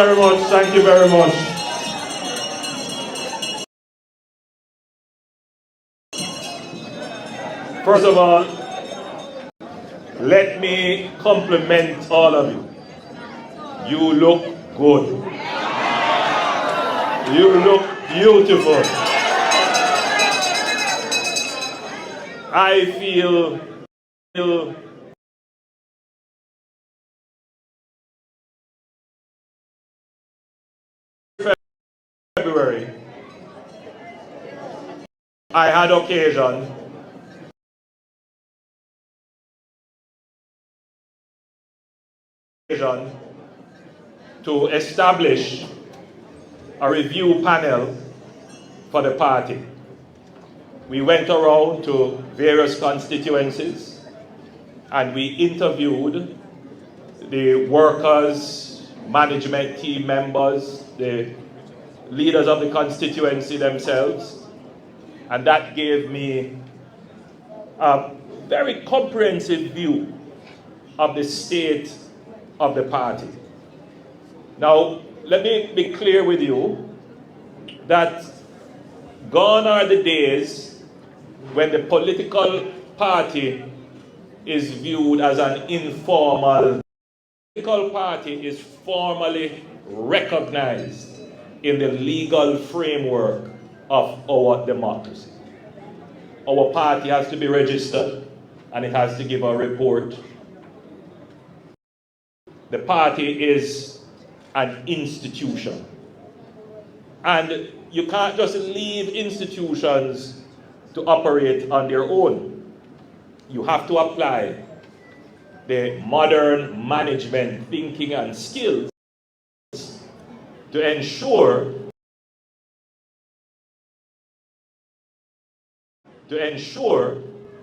Very much. Thank you very much. First of all, let me compliment all of you. You look good. You look beautiful. I feel February, I had occasion to establish a review panel for the party. We went around to various constituencies and we interviewed the workers, management team members, the leaders of the constituency themselves, and that gave me a very comprehensive view of the state of the party. Now, let me be clear with you that gone are the days when the political party is viewed as an informal. The political party is formally recognized in the legal framework of our democracy. Our party has to be registered and it has to give a report. The party is an institution. And you can't just leave institutions to operate on their own. You have to apply the modern management thinking and skills to ensure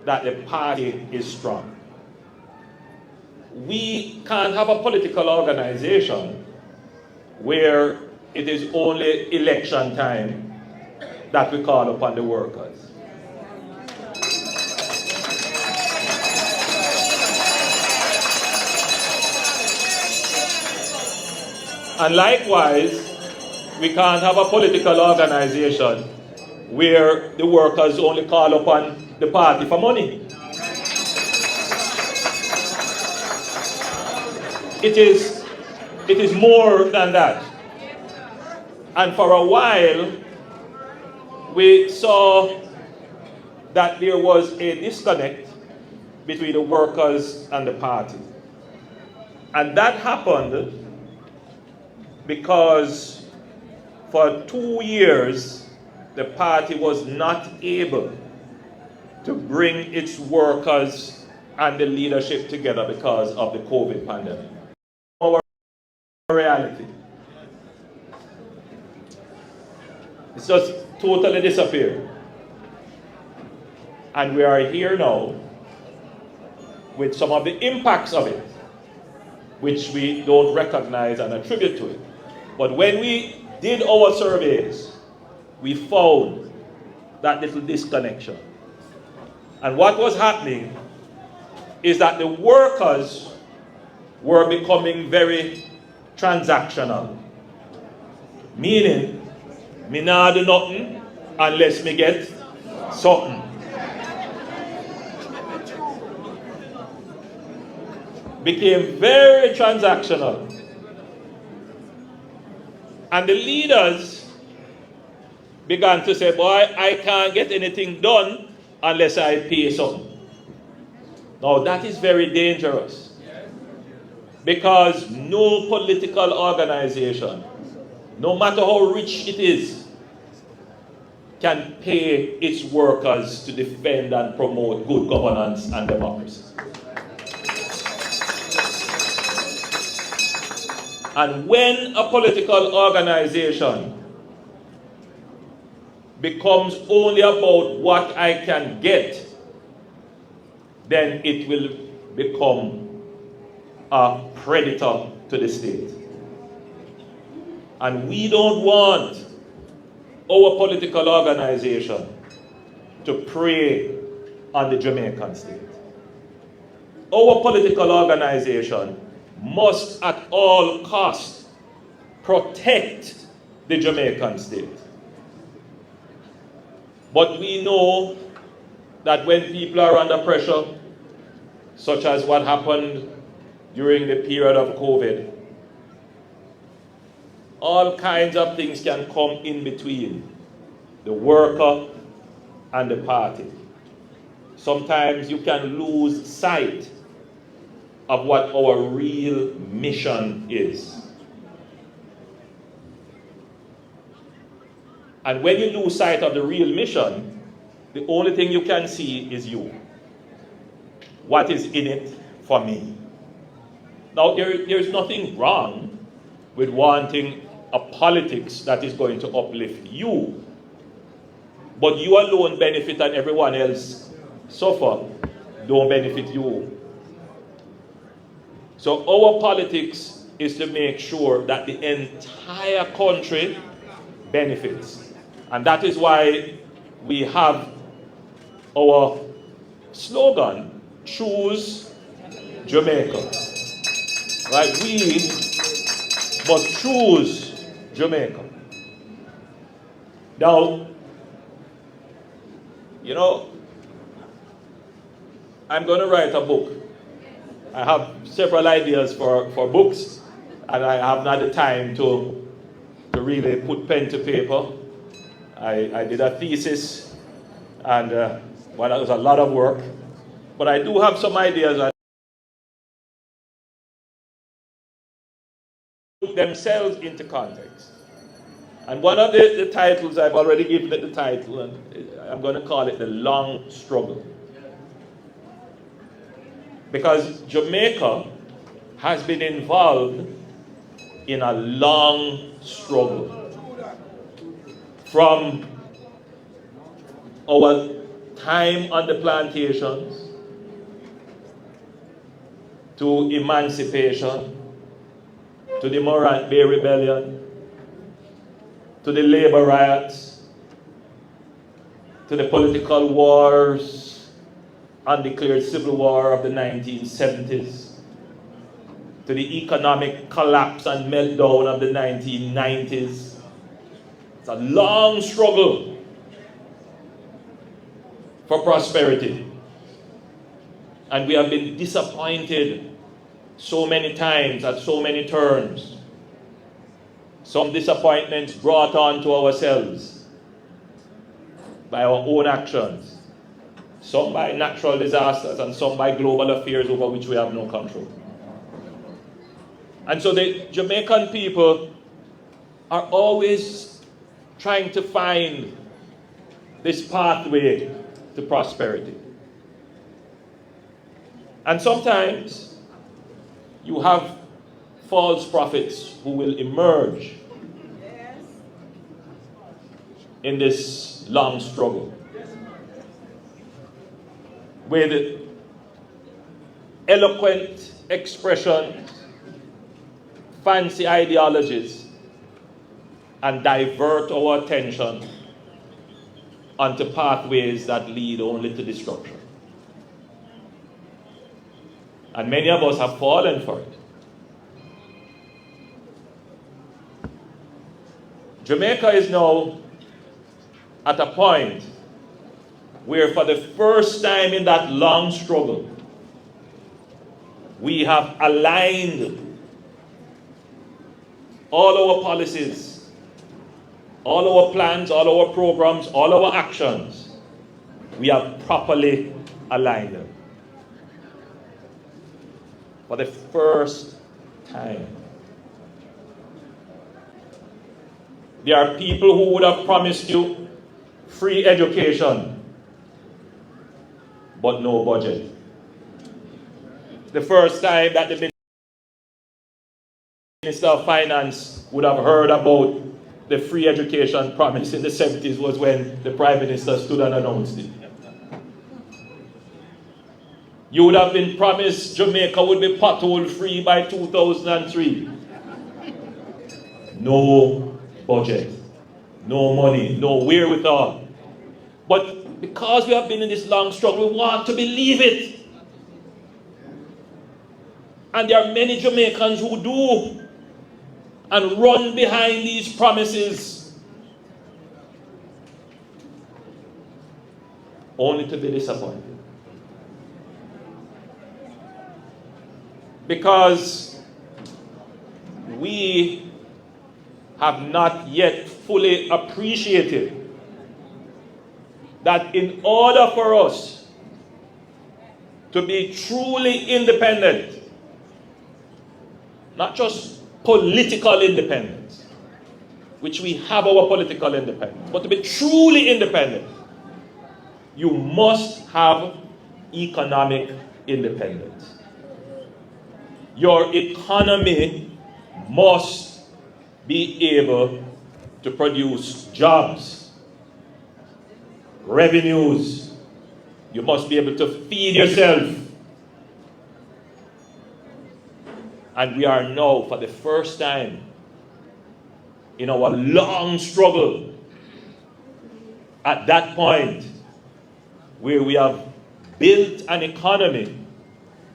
that the party is strong. We can't have a political organization where it is only election time that we call upon the workers. And likewise, we can't have a political organization where the workers only call upon the party for money. It is more than that. And for a while, we saw that there was a disconnect between the workers and the party. And that happened because for 2 years, the party was not able to bring its workers and the leadership together because of the COVID pandemic. Our reality. It's just totally disappeared. And we are here now with some of the impacts of it, which we don't recognize and attribute to it. But when we did our surveys, we found that little disconnection. And what was happening is that the workers were becoming very transactional. Meaning, me nah do nothing unless me get something. Became very transactional. And the leaders began to say, boy, I can't get anything done unless I pay something. Now that is very dangerous. Because no political organization, no matter how rich it is, can pay its workers to defend and promote good governance and democracy. And when a political organization becomes only about what I can get, then it will become a predator to the state. And we don't want our political organization to prey on the Jamaican state. Our political organization must at all costs protect the Jamaican state. But we know that when people are under pressure, such as what happened during the period of COVID, all kinds of things can come in between the worker and the party. Sometimes you can lose sight of what our real mission is. And when you lose sight of the real mission, the only thing you can see is you. What is in it for me? Now, there's nothing wrong with wanting a politics that is going to uplift you. But you alone benefit and everyone else suffer, don't benefit you. So our politics is to make sure that the entire country benefits. And that is why we have our slogan, choose Jamaica. Right? We must choose Jamaica. Now, you know, I'm going to write a book. I have several ideas for books, and I haven't had the time to really put pen to paper. I did a thesis, and well, that was a lot of work. But I do have some ideas that put themselves into context. And one of the titles, I've already given it the title, and I'm going to call it The Long Struggle. Because Jamaica has been involved in a long struggle. From our time on the plantations to emancipation, to the Morant Bay Rebellion, to the labor riots, to the political wars, undeclared civil war of the 1970s, to the economic collapse and meltdown of the 1990s. It's a long struggle for prosperity. And we have been disappointed so many times at so many turns. Some disappointments brought on to ourselves by our own actions. Some by natural disasters and some by global affairs over which we have no control. And so the Jamaican people are always trying to find this pathway to prosperity. And sometimes you have false prophets who will emerge in this long struggle with eloquent expressions, fancy ideologies, and divert our attention onto pathways that lead only to destruction. And many of us have fallen for it. Jamaica is now at a point where for the first time in that long struggle, we have aligned all our policies, all our plans, all our programs, all our actions. We have properly aligned them. For the first time. There are people who would have promised you free education, but no budget. The first time that the Minister of Finance would have heard about the free education promise in the 70s was when the Prime Minister stood and announced it. You would have been promised Jamaica would be pothole free by 2003. No budget, no money, no wherewithal. But because we have been in this long struggle, we want to believe it. And there are many Jamaicans who do. and run behind these promises only to be disappointed. Because we have not yet fully appreciated that in order for us to be truly independent, not just political independence, which we have our political independence, but to be truly independent, you must have economic independence. Your economy must be able to produce jobs, revenues. You must be able to feed yourself. And we are now, for the first time in our long struggle, at that point where we have built an economy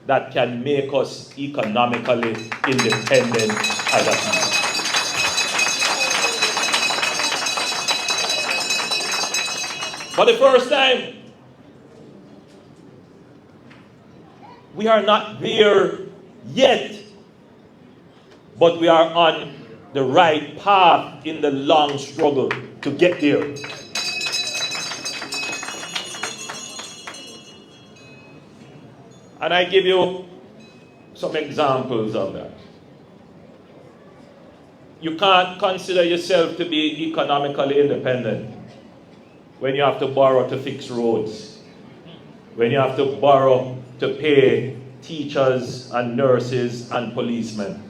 that can make us economically independent as a people. For the first time, we are not there yet, but we are on the right path in the long struggle to get there. And I give you some examples of that. You can't consider yourself to be economically independent when you have to borrow to fix roads, when you have to borrow to pay teachers and nurses and policemen.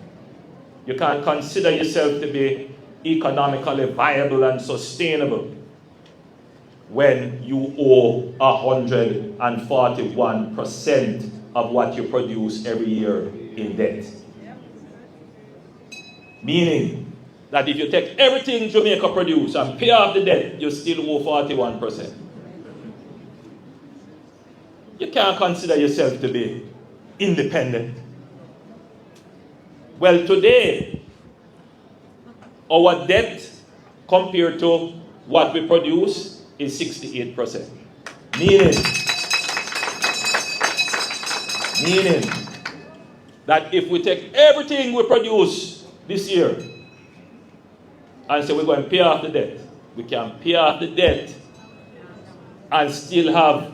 You can't consider yourself to be economically viable and sustainable when you owe 141% of what you produce every year in debt. Meaning that if you take everything Jamaica produce and pay off the debt, you still owe 41%. You can't consider yourself to be independent. Well, today, our debt compared to what we produce is 68%. Meaning that if we take everything we produce this year and say we're going to pay off the debt, we can pay off the debt and still have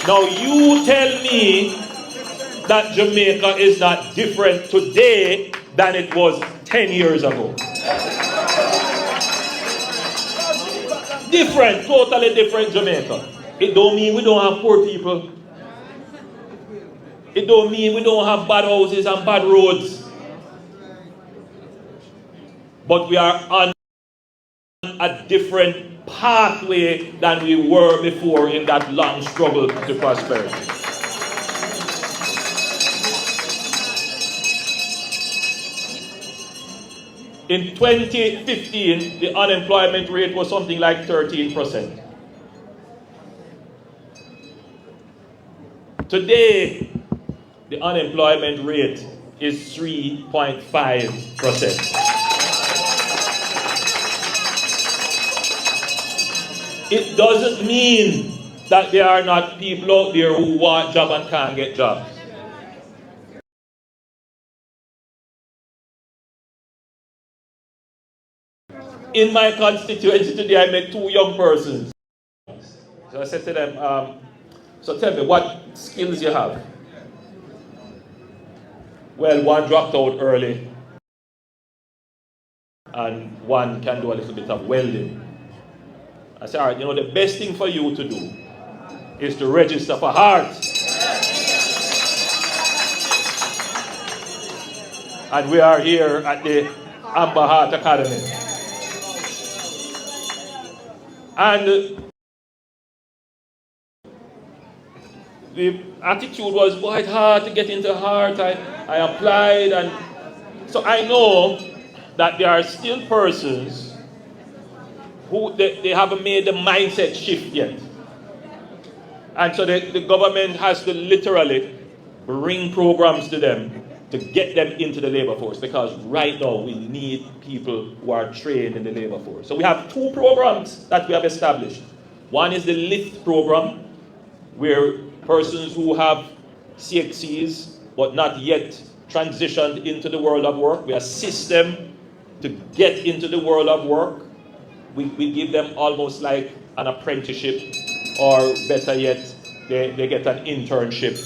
Now you tell me that Jamaica is not different today than it was 10 years ago. Different, totally different Jamaica. It don't mean we don't have poor people. It don't mean we don't have bad houses and bad roads. But we are on a different pathway than we were before in that long struggle to prosperity. In 2015, the unemployment rate was something like 13%. Today, the unemployment rate is 3.5%. It doesn't mean that there are not people out there who want jobs and can't get jobs. In my constituency today, I met two young persons. So I said to them, so tell me, what skills you have? Well, one dropped out early, and one can do a little bit of welding. I said, all right, the best thing for you to do is to register for heart. And we are here at the Amber Heart Academy. And the attitude was quite hard to get into heart. I applied, and so I know that there are still persons who they haven't made the mindset shift yet. And so the government has to literally bring programs to them to get them into the labor force, because right now we need people who are trained in the labor force. So we have two programs that we have established. One is the LIFT program, where persons who have CXCs but not yet transitioned into the world of work, we assist them to get into the world of work. We give them almost like an apprenticeship, or better yet, they get an internship,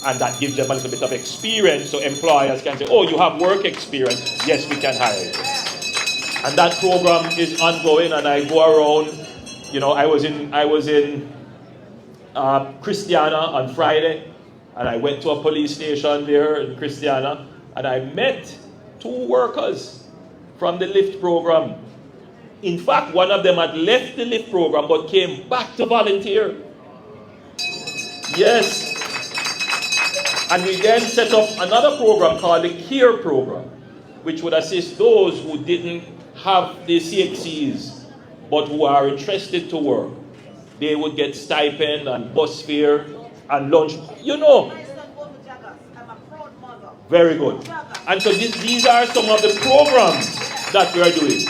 and that gives them a little bit of experience, so employers can say, oh, you have work experience, yes, we can hire you. And that program is ongoing, and I go around. I was in Christiana on Friday, and I went to a police station there in Christiana, and I met two workers from the LIFT program. In fact, one of them had left the LIFT program but came back to volunteer. Yes. And we then set up another program called the CARE program, which would assist those who didn't have the CXCs but who are interested to work. They would get stipend and bus fare and lunch. Very good. And so these are some of the programs that we are doing.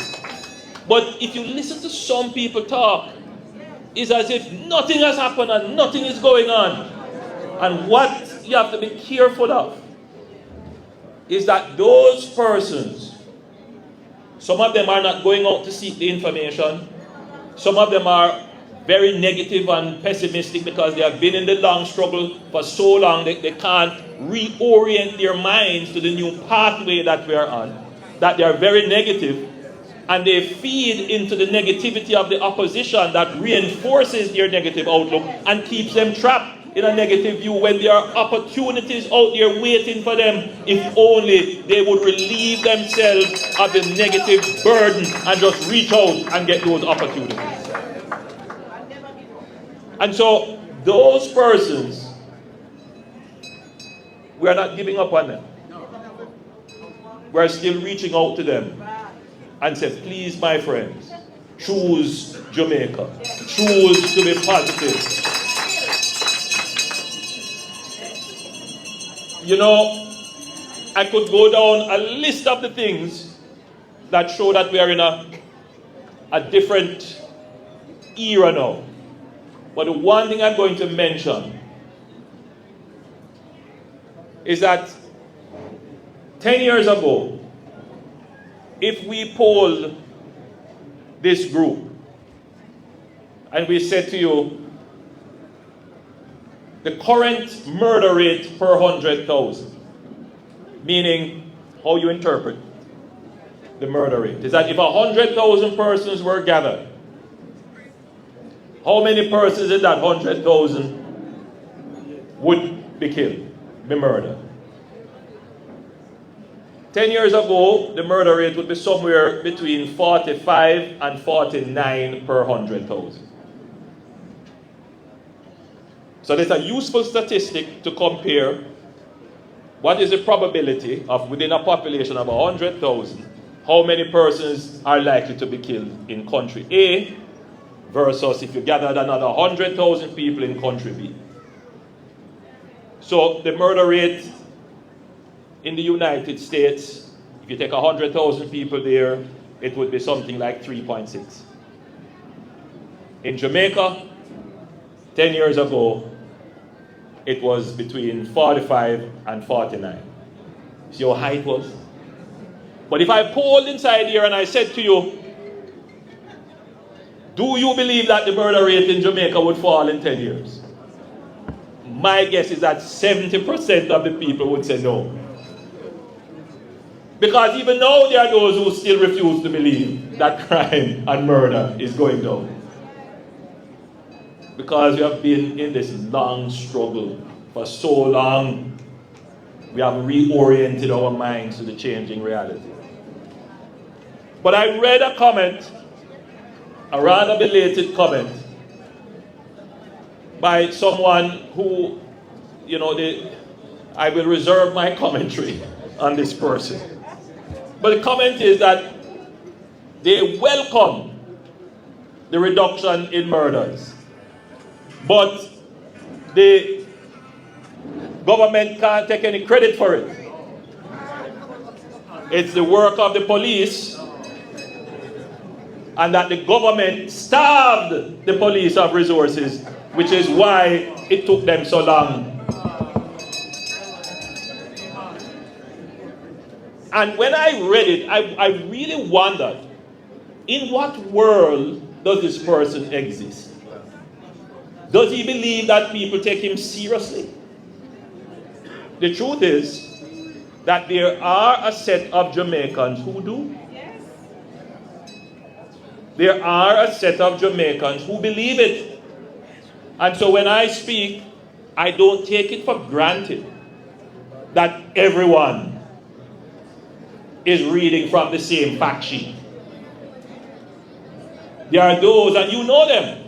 But if you listen to some people talk, it's as if nothing has happened and nothing is going on. And what you have to be careful of is that those persons, some of them are not going out to seek the information. Some of them are very negative and pessimistic because they have been in the long struggle for so long that they can't reorient their minds to the new pathway that we are on, that they are very negative, and they feed into the negativity of the opposition that reinforces their negative outlook and keeps them trapped in a negative view when there are opportunities out there waiting for them, if only they would relieve themselves of the negative burden and just reach out and get those opportunities. And so those persons, we are not giving up on them. We are still reaching out to them and say, please, my friends, choose Jamaica. Choose to be positive. I could go down a list of the things that show that we are in a different era now. But the one thing I'm going to mention is that 10 years ago, if we polled this group and we said to you, the current murder rate per 100,000, meaning how you interpret the murder rate, is that if 100,000 persons were gathered, how many persons in that 100,000 would be killed, be murdered? 10 years ago, the murder rate would be somewhere between 45 and 49 per 100,000. So there's a useful statistic to compare what is the probability of, within a population of 100,000, how many persons are likely to be killed in country A versus if you gathered another 100,000 people in country B. So the murder rate in the United States, if you take 100,000 people there, it would be something like 3.6. In Jamaica, 10 years ago, it was between 45 and 49. See how high it was? But if I polled inside here and I said to you, do you believe that the murder rate in Jamaica would fall in 10 years? My guess is that 70% of the people would say no. Because even now there are those who still refuse to believe that crime and murder is going down. Because we have been in this long struggle for so long, we have reoriented our minds to the changing reality. But I read a comment, a rather belated comment, by someone who, I will reserve my commentary on this person. But the comment is that they welcome the reduction in murders. But the government can't take any credit for it. It's the work of the police, and that the government starved the police of resources, which is why it took them so long. And when I read it, I really wondered, in what world does this person exist? Does he believe that people take him seriously? The truth is that there are a set of Jamaicans who do. There are a set of Jamaicans who believe it. And so when I speak, I don't take it for granted that everyone is reading from the same fact sheet. There are those, and you know them,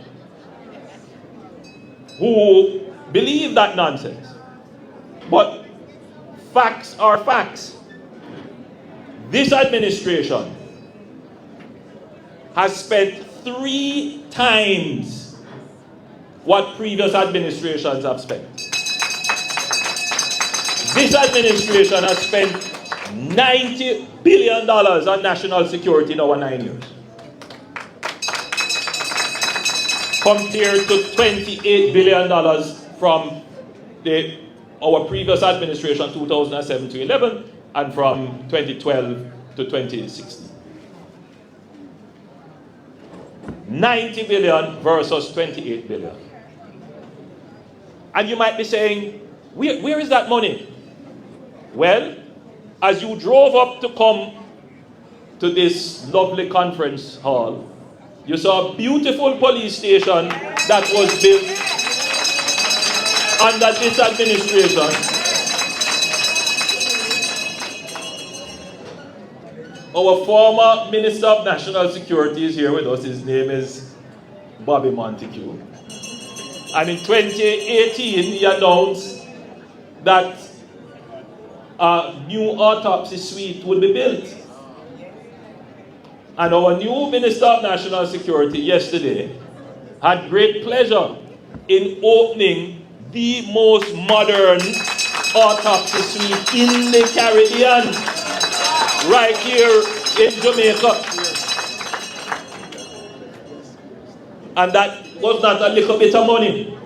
who believe that nonsense. But facts are facts. This administration has spent 3 times what previous administrations have spent. This administration has spent $90 billion on national security in our 9 years, compared to $28 billion from our previous administration, 2007 to 11, and from 2012 to 2016. 90 billion versus 28 billion. And you might be saying, where is that money? Well, as you drove up to come to this lovely conference hall, you saw a beautiful police station that was built under this administration. Our former Minister of National Security is here with us. His name is Bobby Montague. And in 2018, he announced that a new autopsy suite would be built. And our new Minister of National Security yesterday had great pleasure in opening the most modern autopsy suite in the Caribbean, right here in Jamaica. And that was not a little bit of money.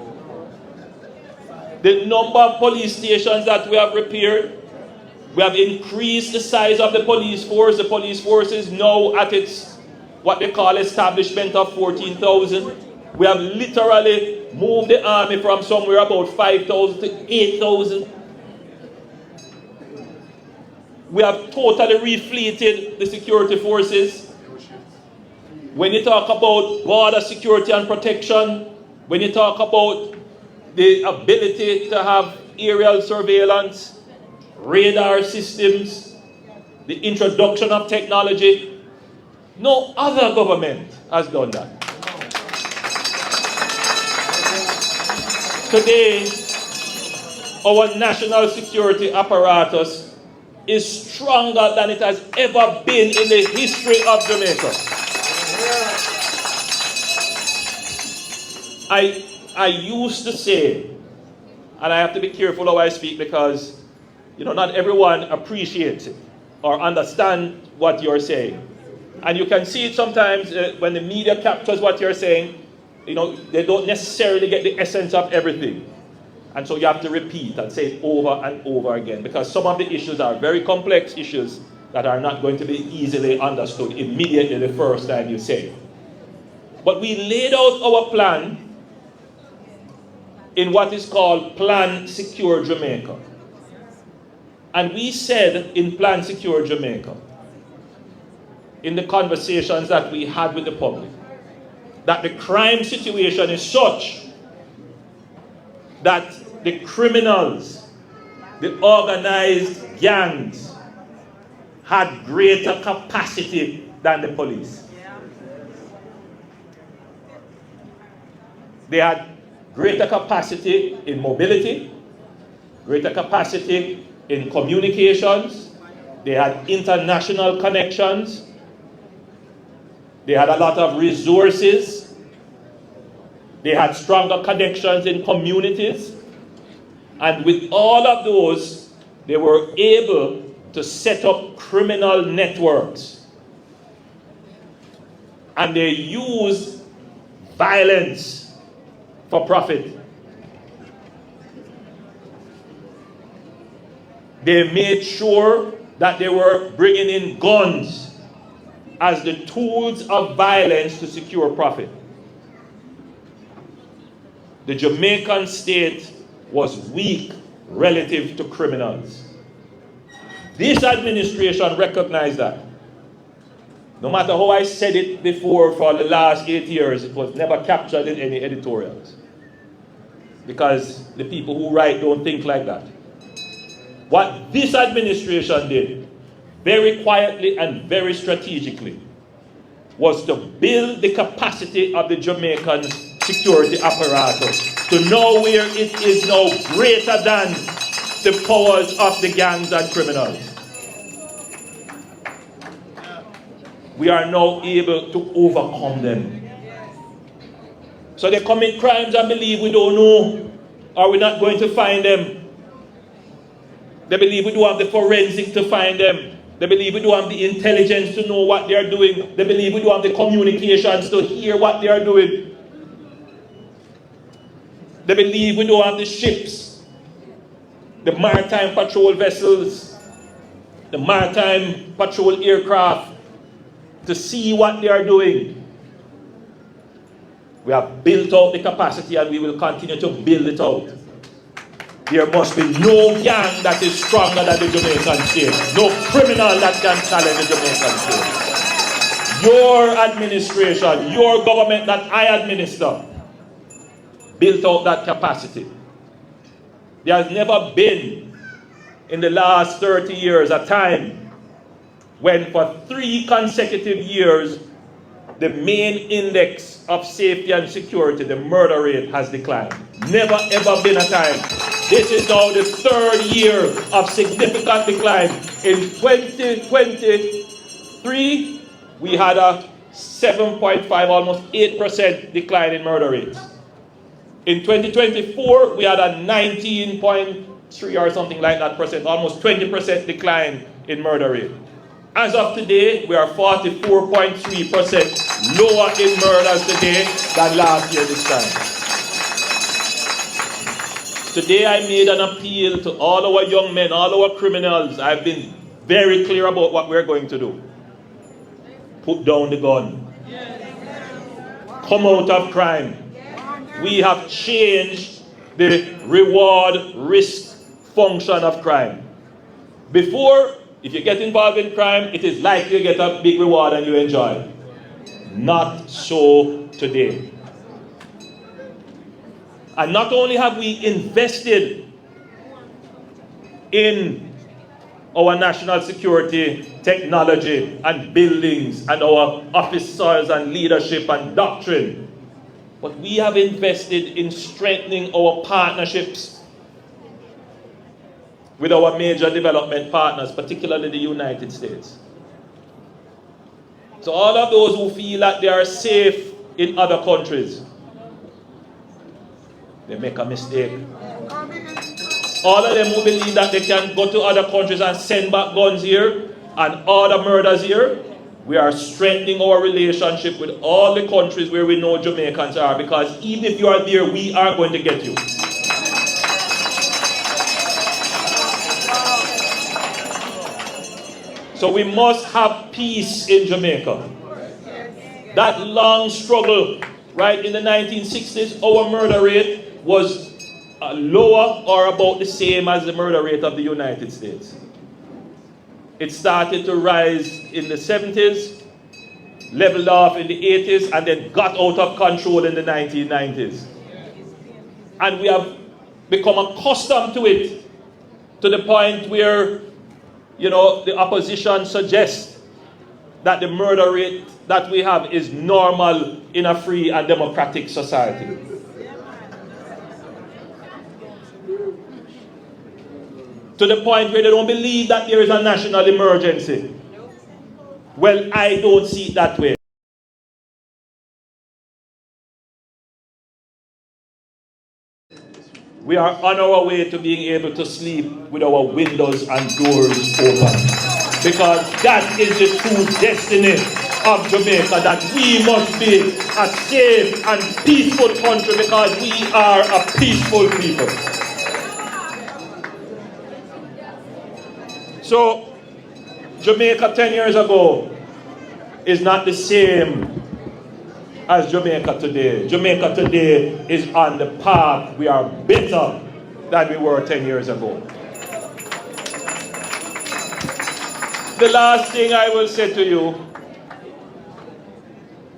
The number of police stations that we have repaired, we have increased the size of the police force. The police force is now at its, what they call, establishment of 14,000. We have literally moved the army from somewhere about 5,000 to 8,000. We have totally refleeted the security forces. When you talk about border security and protection, when you talk about the ability to have aerial surveillance, radar systems, the introduction of technology, no other government has done that. Today, our national security apparatus is stronger than it has ever been in the history of Jamaica. I used to say, and I have to be careful how I speak because, not everyone appreciates it or understands what you're saying. And you can see it sometimes when the media captures what you're saying, they don't necessarily get the essence of everything. And so you have to repeat and say it over and over again, because some of the issues are very complex issues that are not going to be easily understood immediately the first time you say it. But we laid out our plan in what is called Plan Secure Jamaica. And we said in Plan Secure Jamaica, in the conversations that we had with the public, that the crime situation is such that the criminals, the organized gangs, had greater capacity than the police. They had greater capacity in mobility, greater capacity in communications, they had international connections, they had a lot of resources, They had stronger connections in communities. And with all of those, they were able to set up criminal networks. And they used violence for profit. They made sure that they were bringing in guns as the tools of violence to secure profit. The Jamaican state was weak relative to criminals. This administration recognized that. No matter how I said it before for the last 8 years, it was never captured in any editorials. Because the people who write don't think like that. What this administration did, very quietly and very strategically, was to build the capacity of the Jamaican security apparatus to know where it is now greater than the powers of the gangs and criminals. We are now able to overcome them. So they commit crimes and believe we don't know, or we're not going to find them. They believe we don't have the forensic to find them. They believe we don't have the intelligence to know what they are doing. They believe we don't have the communications to hear what they are doing. They believe we don't have the ships, the maritime patrol vessels, the maritime patrol aircraft to see what they are doing. We have built out the capacity and we will continue to build it out. There must be no gang that is stronger than the Jamaican state. No criminal that can challenge the Jamaican state. Your administration, your government that I administer, built out that capacity. There has never been, in the last 30 years, a time when for 3 consecutive years, the main index of safety and security, the murder rate, has declined. Never ever been a time. This is now the 3rd year of significant decline. In 2023, we had a 7.5, almost 8% decline in murder rates. In 2024, we had a 19.3 or something like that percent, almost 20% decline in murder rate. As of today, we are 44.3% lower in murders today than last year this time. Today I made an appeal to all our young men, all our criminals. I've been very clear about what we're going to do. Put down the gun. Come out of crime. We have changed the reward-risk function of crime. Before, if you get involved in crime, it is likely you get a big reward and you enjoy it. Not so today. And not only have we invested in our national security technology and buildings and our officers and leadership and doctrine, but we have invested in strengthening our partnerships with our major development partners, particularly the United States. So all of those who feel that they are safe in other countries, they make a mistake. All of them who believe that they can go to other countries and send back guns here and order murders here, we are strengthening our relationship with all the countries where we know Jamaicans are, because even if you are there, we are going to get you. So we must have peace in Jamaica. That long struggle, right, in the 1960s, our murder rate was lower or about the same as the murder rate of the United States. It started to rise in the 70s, leveled off in the 80s, and then got out of control in the 1990s. And we have become accustomed to it, to the point where, you know, the opposition suggests that the murder rate that we have is normal in a free and democratic society. To the point where they don't believe that there is a national emergency. Well, I don't see it that way. we are on our way to being able to sleep with our windows and doors open. Because that is the true destiny of Jamaica, that we must be a safe and peaceful country because we are a peaceful people. So, Jamaica 10 years ago is not the same as Jamaica today. Jamaica today is on the path. We are better than we were 10 years ago. The last thing I will say to you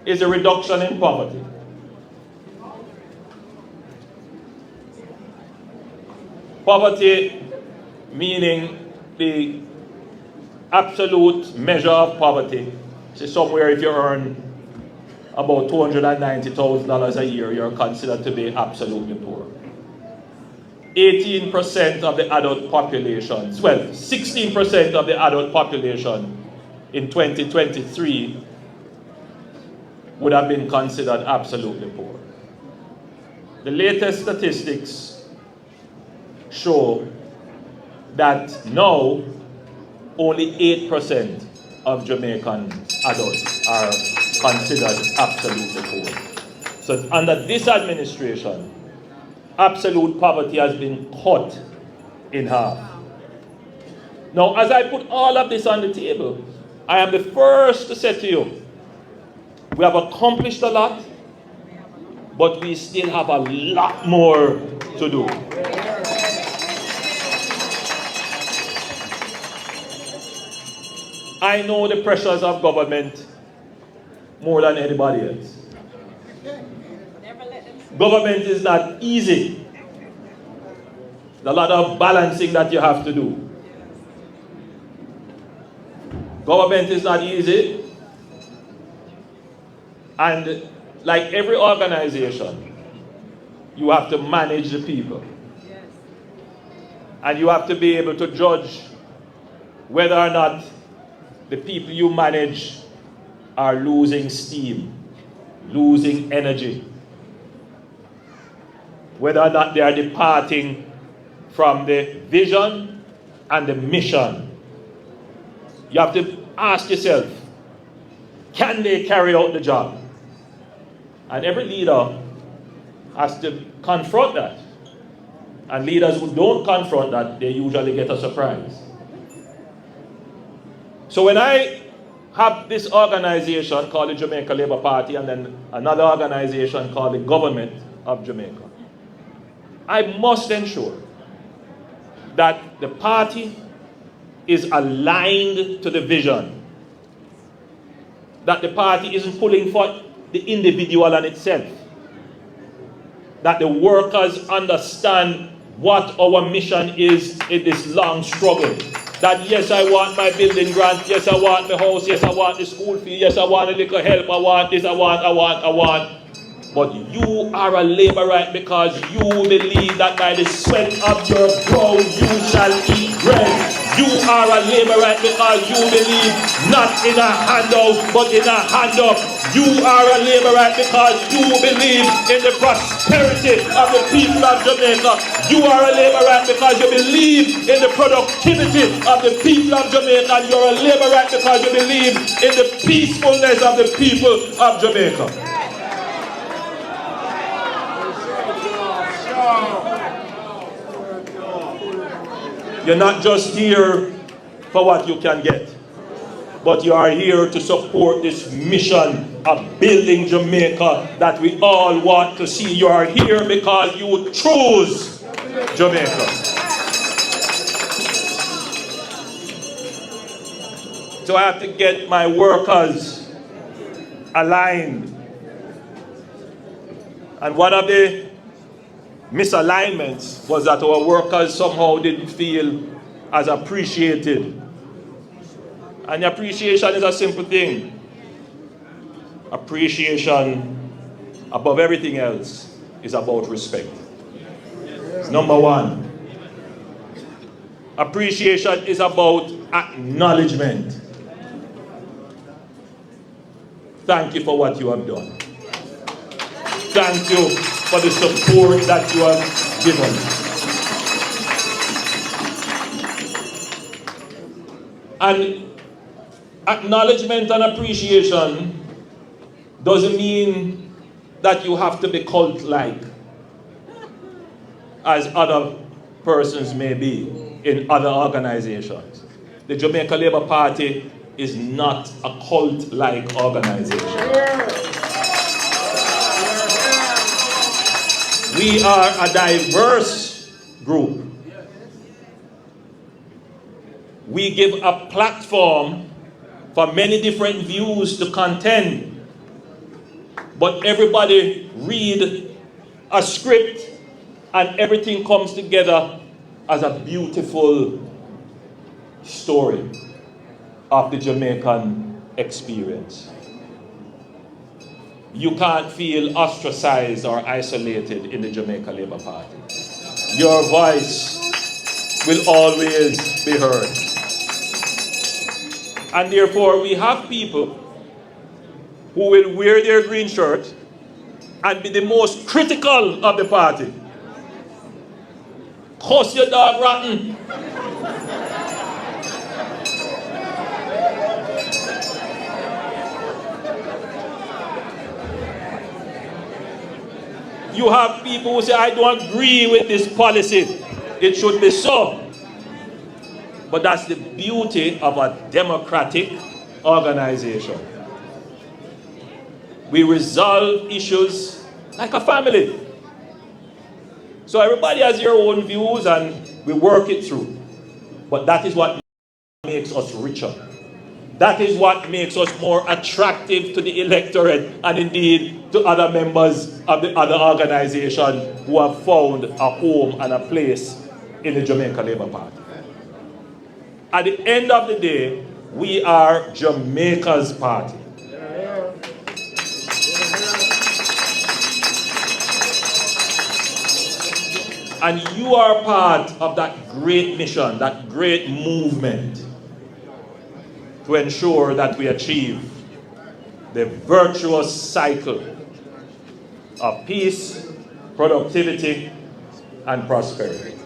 is a reduction in poverty. Poverty meaning the absolute measure of poverty. So somewhere if you earn about $290,000 a year, you're considered to be absolutely poor. 18% of the adult population, well, 16% of the adult population in 2023 would have been considered absolutely poor. The latest statistics show that now only 8% of Jamaican adults are considered absolutely poor. So under this administration, absolute poverty has been cut in half. Now, as I put all of this on the table, I am the first to say to you, we have accomplished a lot, but we still have a lot more to do. I know the pressures of government more than anybody else. Government is not easy. There's a lot of balancing that you have to do. Government is not easy. And like every organization, you have to manage the people. And you have to be able to judge whether or not the people you manage are losing steam, losing energy, whether or not they are departing from the vision and the mission. You have to ask yourself, can they carry out the job? And every leader has to confront that. And leaders who don't confront that, they usually get a surprise. So when I have this organization called the Jamaica Labour Party and then another organization called the Government of Jamaica, I must ensure that the party is aligned to the vision. That the party isn't pulling for the individual and itself. That the workers understand what our mission is in this long struggle. That yes, I want my building grant, yes, I want the house, yes, I want the school fee, yes, I want a little help, I want this, I want. But you are a laborer because you believe that by the sweat of your brow you shall eat bread. You are a laborer because you believe not in a handout but in a hand up. You are a laborer because you believe in the prosperity of the people of Jamaica. You are a laborer because you believe in the productivity of the people of Jamaica. And you're a laborer because you believe in the peacefulness of the people of Jamaica. You're not just here for what you can get, but you are here to support this mission of building Jamaica that we all want to see. You are here because you choose Jamaica. So I have to get my workers aligned. And one of the misalignments was that our workers somehow didn't feel as appreciated. And appreciation is a simple thing. Appreciation, above everything else, is about respect. It's number one. Appreciation is about acknowledgement. Thank you for what you have done. Thank you for the support that you have given. And acknowledgement and appreciation doesn't mean that you have to be cult-like, as other persons may be in other organizations. The Jamaica Labour Party is not a cult-like organization. We are a diverse group. We give a platform for many different views to contend. But everybody read a script and everything comes together as a beautiful story of the Jamaican experience. You can't feel ostracized or isolated in the Jamaica Labour Party. Your voice will always be heard. And therefore, we have people who will wear their green shirt and be the most critical of the party. Cuss your dog rotten. You have people who say, I don't agree with this policy. It should be so. But that's the beauty of a democratic organization. We resolve issues like a family. So everybody has their own views and we work it through. But that is what makes us richer. That is what makes us more attractive to the electorate and indeed to other members of the other organizations who have found a home and a place in the Jamaica Labour Party. At the end of the day, we are Jamaica's party. And you are part of that great mission, that great movement to ensure that we achieve the virtuous cycle of peace, productivity, and prosperity.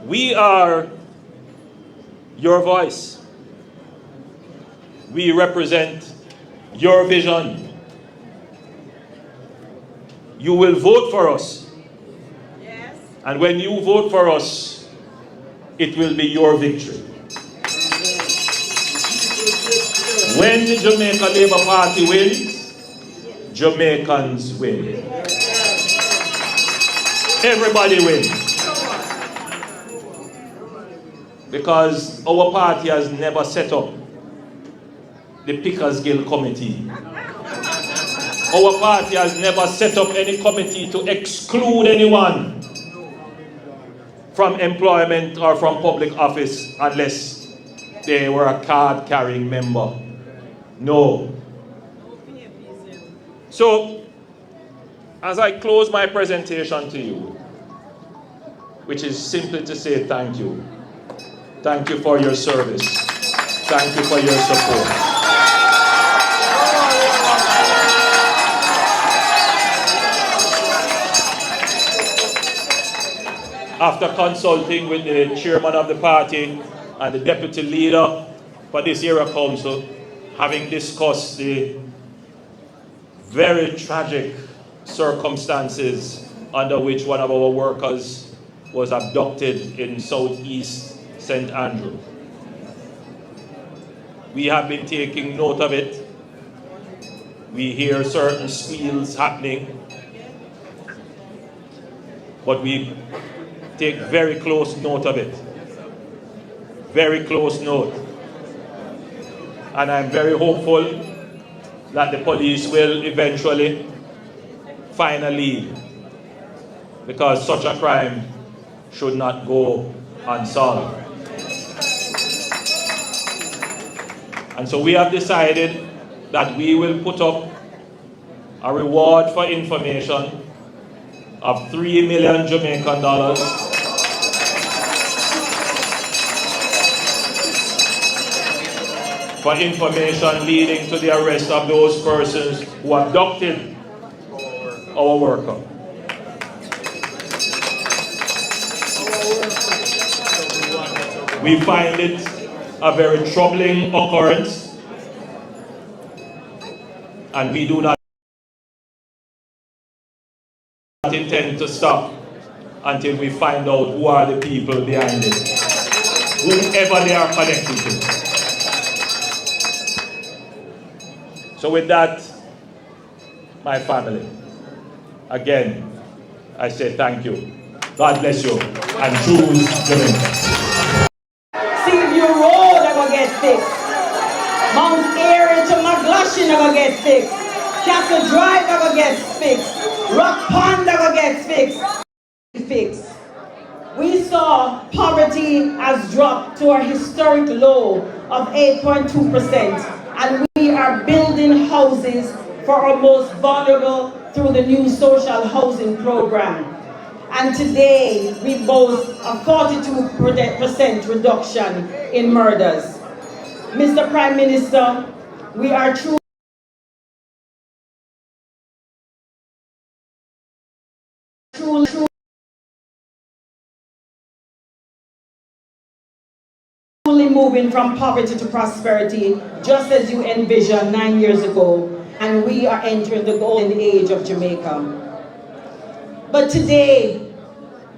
We are your voice. We represent your vision. You will vote for us. Yes. And when you vote for us, it will be your victory. When the Jamaica Labour Party wins, Jamaicans win. Everybody wins. Because our party has never set up the Pickers Guild Committee. Our party has never set up any committee to exclude anyone from employment or from public office unless they were a card-carrying member. No. So, as I close my presentation to you, which is simply to say thank you. Thank you for your service. Thank you for your support. After consulting with the chairman of the party and the deputy leader for this area council, having discussed the very tragic circumstances under which one of our workers was abducted in southeast St. Andrew. We have been taking note of it. We hear certain squeals happening, but we take very close note of it. Very close note. And I'm very hopeful that the police will eventually find a lead, because such a crime should not go unsolved. And so we have decided that we will put up a reward for information of 3 million Jamaican dollars for information leading to the arrest of those persons who abducted our worker. We find it a very troubling occurrence, and we do not intend to stop until we find out who are the people behind it, whomever they are connected to. So with that, my family, again, I say thank you. God bless you, and choose Jamaica. Seaview Road never get fixed. Mount Airy to McGlashy never get fixed. Castle Drive never gets fixed. Rock Pond never gets fixed. We saw poverty has dropped to a historic low of 8.2%, and we are building houses for our most vulnerable through the new social housing program. And today, we boast a 42% reduction in murders. Mr. Prime Minister, we are truly moving from poverty to prosperity, just as you envisioned 9 years ago, and we are entering the golden age of Jamaica. But today,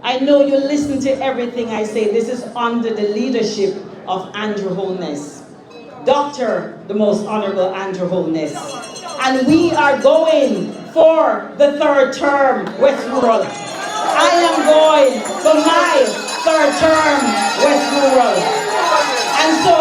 I know you listen to everything I say. This is under the leadership of Andrew Holness, Dr. the Most Honorable Andrew Holness. And we are going for the third term, West Rural. I am going for my third term, West Rural. And so,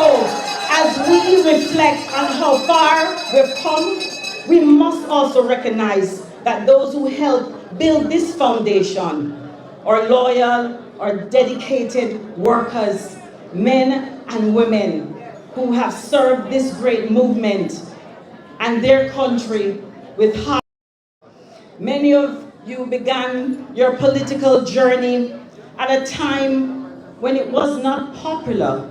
as we reflect on how far we've come, we must also recognize that those who helped build this foundation are loyal or dedicated workers, men and women who have served this great movement and their country with heart. Many of you began your political journey at a time when it was not popular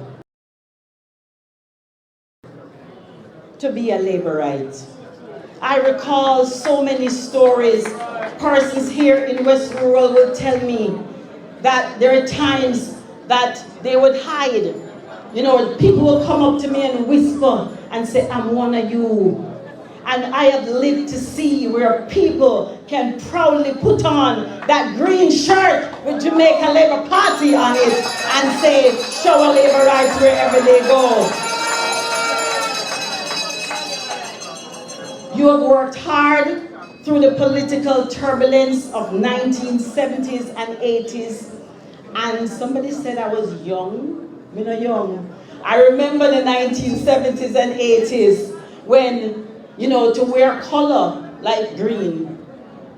to be a laborite. I recall so many stories. Persons here in West Rural will tell me that there are times that they would hide. You know, people will come up to me and whisper and say, I'm one of you. And I have lived to see where people can proudly put on that green shirt with Jamaica Labour Party on it and say, show our labor rights wherever they go. You have worked hard through the political turbulence of 1970s and 80s. And somebody said I was young. I'm not young. I remember the 1970s and 80s when, you know, to wear color like green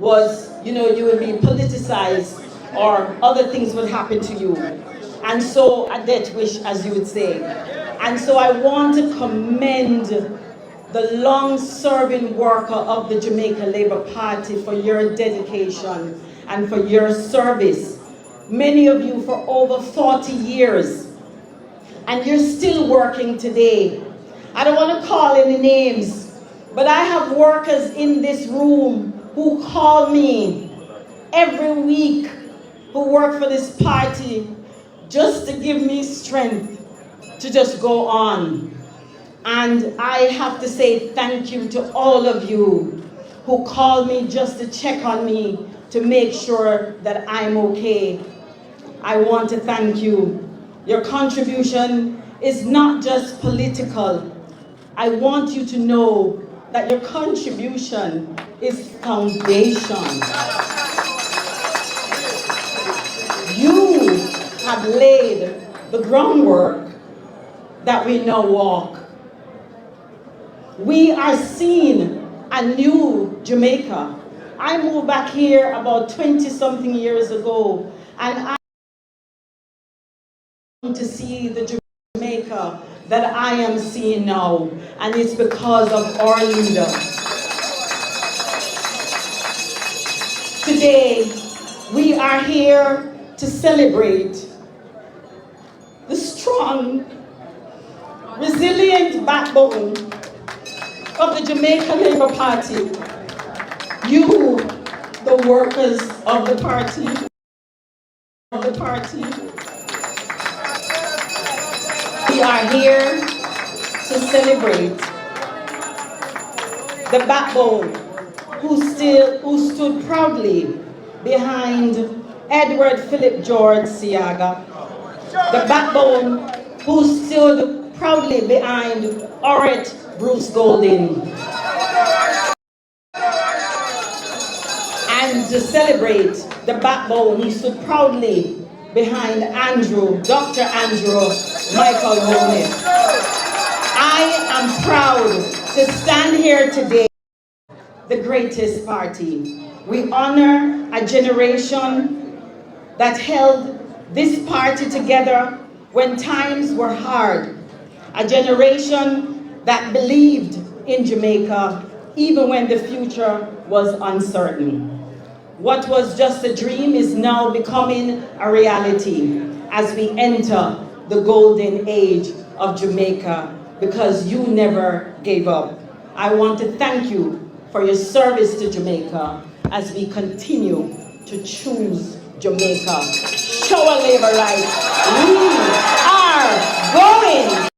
was, you know, you would be politicized or other things would happen to you. And so, a death wish, as you would say. And so I want to commend the long-serving worker of the Jamaica Labour Party for your dedication and for your service. Many of you for over 40 years, and you're still working today. I don't want to call any names, but I have workers in this room who call me every week who work for this party just to give me strength to just go on. And I have to say thank you to all of you who call me just to check on me to make sure that I'm okay. I want to thank you. Your contribution is not just political. I want you to know that your contribution is foundation. You have laid the groundwork that we now walk. We are seeing a new Jamaica. I moved back here about 20-something years ago, and I want to see the Jamaica that I am seeing now, and it's because of our leader. Today, we are here to celebrate the strong, resilient backbone of the Jamaica Labour Party. You, the workers of the party, We are here to celebrate the backbone who stood proudly behind Edward Philip George Siaga, the backbone who stood proudly behind Orette Bruce Golding, and to celebrate the backbone who stood proudly behind Dr. Andrew Michael Holness. I am proud to stand here today, the greatest party. We honor a generation that held this party together when times were hard. A generation that believed in Jamaica even when the future was uncertain. What was just a dream is now becoming a reality as we enter the golden age of Jamaica, because you never gave up. I want to thank you for your service to Jamaica as we continue to choose Jamaica. Show our labor rights. We are going.